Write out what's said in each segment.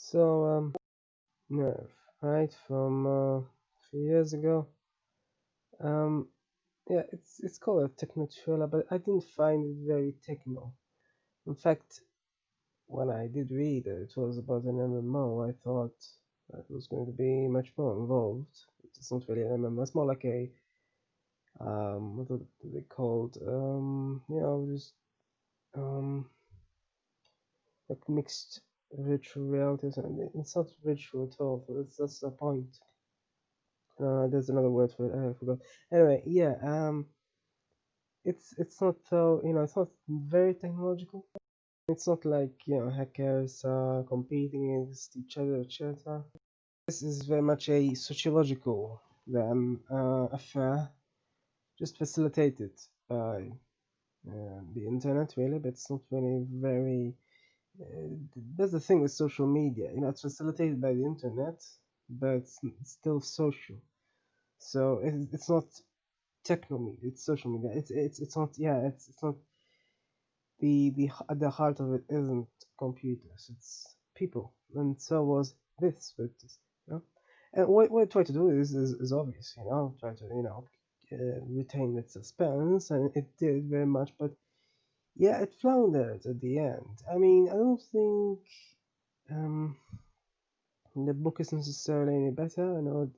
So, Nerve, right? From 3 years ago. Um, yeah, it's called a techno thriller, but I didn't find it very techno. In fact, when I did read it was about an MMO. I thought that was going to be much more involved. It's not really an MMO. It's more like a what are they called? Just um, like mixed virtual realities. And it's not virtual at all. So that's the point. There's another word for it. I forgot. Anyway, yeah. It's not so it's not very technological. It's not like hackers competing against each other, etc. This is very much a sociological affair, just facilitated by the internet, really. But it's not really very. That's the thing with social media. It's facilitated by the internet, but it's still social. So it's not techno media. It's social media. It's not. Yeah. It's not the heart of it isn't computers. It's people. And so was this with this. You know? And what I try to do is obvious. Try to retain its suspense, and it did very much. But yeah, it floundered at the end. I mean, I don't think um, the book is necessarily any better. I know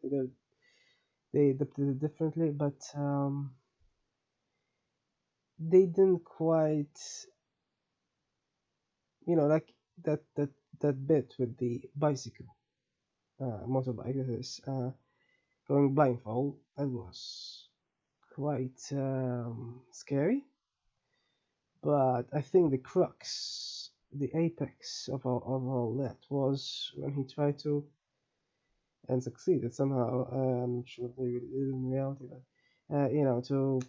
they adapted it differently, but they didn't quite, like that bit with the bicycle, motorbike. That is going blindfold. That was quite scary. But I think the crux, the apex of all that was when he tried to and succeeded somehow. I'm not sure if they really did in reality, but to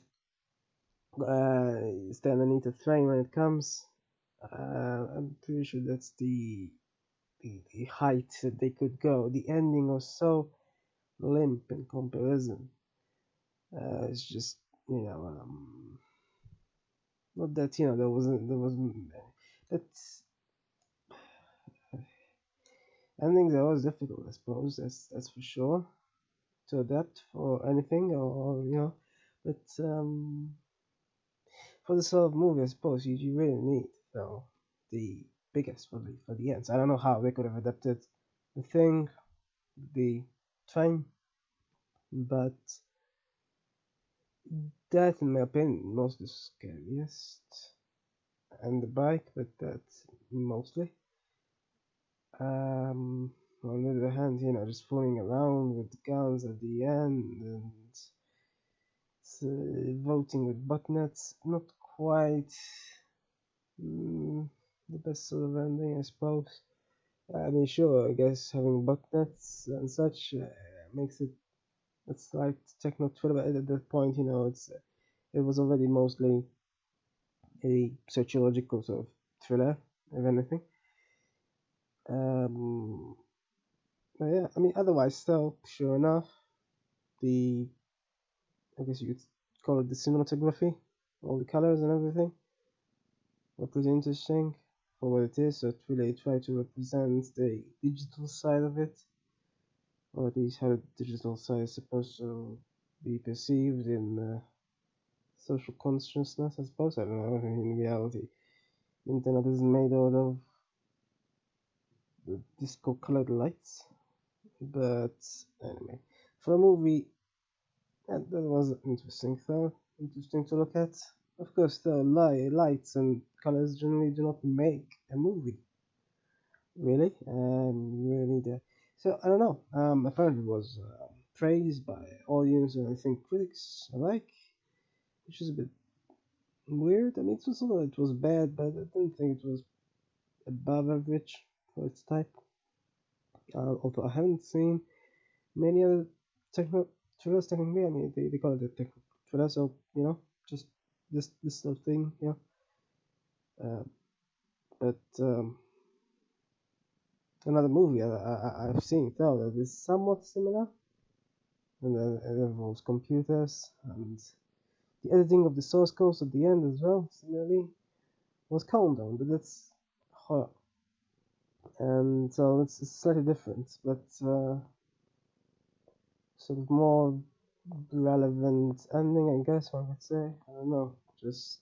stand underneath a train when it comes. I'm pretty sure that's the height that they could go. The ending was so limp in comparison. It's just not that there wasn't that's endings are always difficult, I suppose. That's for sure, to adapt for anything, or. But for this sort of movie, I suppose you really need the biggest for the ends. I don't know how they could have adapted the thing, the train, but that, in my opinion, most is scariest, and the bike, but that's mostly. Um, on the other hand, just fooling around with guns at the end and voting with botnets, not quite mm, the best sort of ending, I suppose. I mean, sure, I guess having botnets and such makes it a slight techno thriller, but at that point, it was already mostly a sociological sort of thriller, if anything. Um, but yeah, I mean, otherwise, still, sure enough, the I guess you could call it the cinematography, all the colors and everything were pretty interesting for what it is. So it really tried to represent the digital side of it, or at least how the digital side is supposed to be perceived in social consciousness, I suppose. I don't know. In reality, the internet isn't made out of the disco colored lights. But anyway, for a movie, that was interesting, though. Interesting to look at. Of course, the lights and colors generally do not make a movie, really. Really, so I don't know. Apparently, it was praised by audience and I think critics alike, which is a bit weird. I mean, it was not that it was bad, but I didn't think it was above average for its type. Although I haven't seen many other techno thrillers. Technically, I mean, they call it a techno thriller, so just this sort of thing, yeah. But another movie I've seen though that is somewhat similar, and it involves computers and the editing of the source codes at the end as well. Similarly, was Countdown, but that's horror. and so it's slightly different, but sort of more relevant ending, I guess one could say. I don't know, just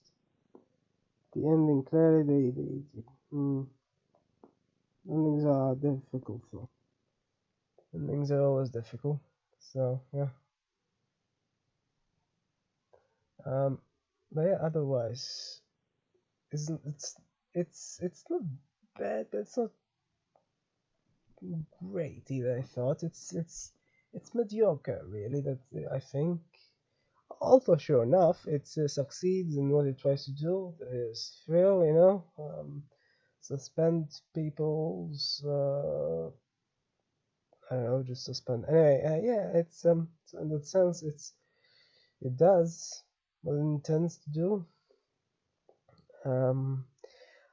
the ending clearly. Endings are difficult, though. Endings are always difficult. So yeah. Um, but yeah, otherwise, isn't it's not bad, but it's not great either. I thought it's mediocre, really. That I think. Although sure enough, it succeeds in what it tries to do. There's thrill, suspend people's. I don't know, just suspend. Anyway, yeah, it's so in that sense, it does what it intends to do. Um,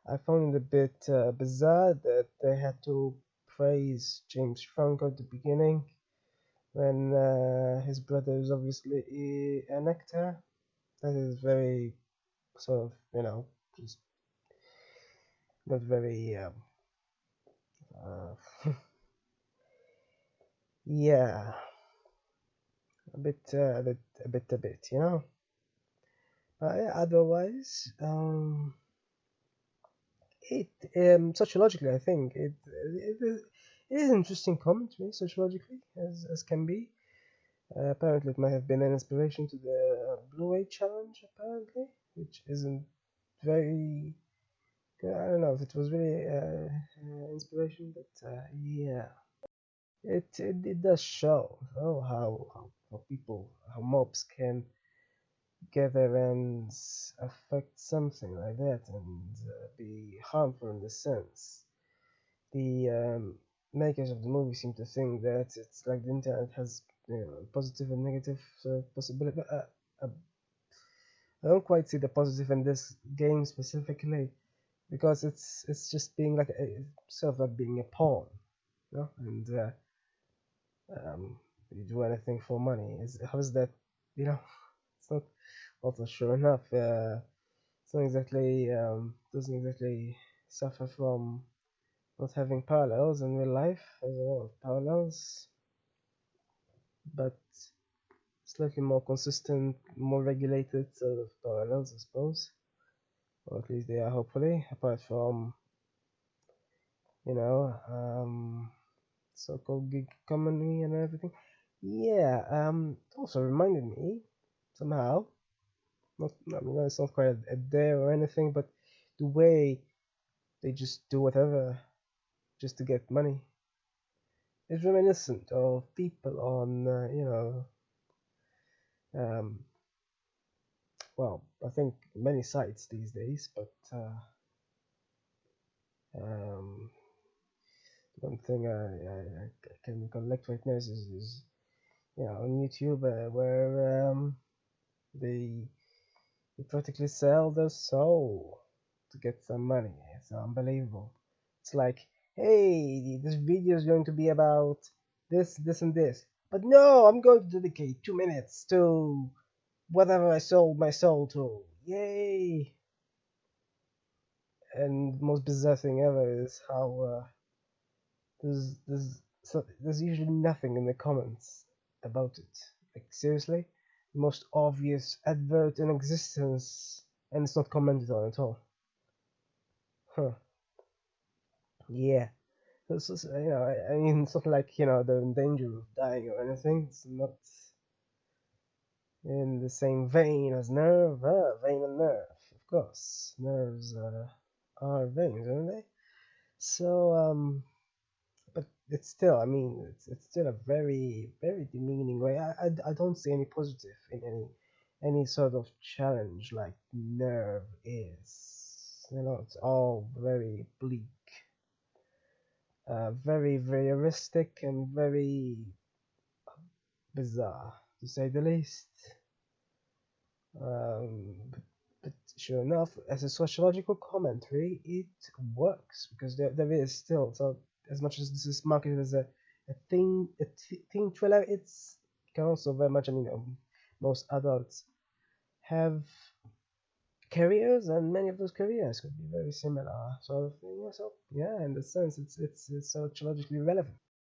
I found it a bit bizarre that they had to praise James Franco at the beginning when his brother is obviously an actor. That is very sort of, just not very, yeah, a bit, a bit. Yeah, otherwise, it sociologically, I think it is interesting commentary sociologically as can be. Apparently, it might have been an inspiration to the Blue Wave Challenge. Apparently, which isn't very. I don't know if it was really inspiration, but yeah, it does show how people how mobs can gather and affect something like that and be harmful in this sense. The makers of the movie seem to think that it's like the internet has positive and negative possibility. I don't quite see the positive in this game specifically because it's just being like sort of like being a pawn, and um, you do anything for money. How is that? You know, it's not. Also, sure enough, it's not exactly doesn't exactly suffer from not having parallels in real life. There's a lot of parallels, but slightly more consistent, more regulated sort of parallels, I suppose, or at least they are hopefully. Apart from you know, so-called gig economy and everything. Yeah, it also reminded me somehow. Not, I mean, it's not quite a dare or anything, but the way they just do whatever just to get money is reminiscent of people on, um, well, I think many sites these days, but um, one thing I can recollect right now is on YouTube where they practically sell their soul to get some money. It's unbelievable. It's like, hey, this video is going to be about this, and this. But no, I'm going to dedicate 2 minutes to whatever I sold my soul to. Yay! And the most bizarre thing ever is how there's usually nothing in the comments about it. Like seriously, the most obvious advert in existence, and it's not commented on at all. Huh. Yeah. I mean, it's not like they're in danger of dying or anything. It's not in the same vein as nerve. Vein and nerve, of course. Nerves are veins, aren't they? So but it's still, I mean, it's still a very very demeaning way. I don't see any positive in any sort of challenge like nerve is. It's all very bleak, very realistic and very bizarre to say the least. But sure enough, as a sociological commentary, it works because there is still, so as much as this is marketed as a teen thriller, it's can also very much. I mean, most adults have careers, and many of those careers could be very similar sort of thing. So yeah, in the sense, it's sociologically relevant.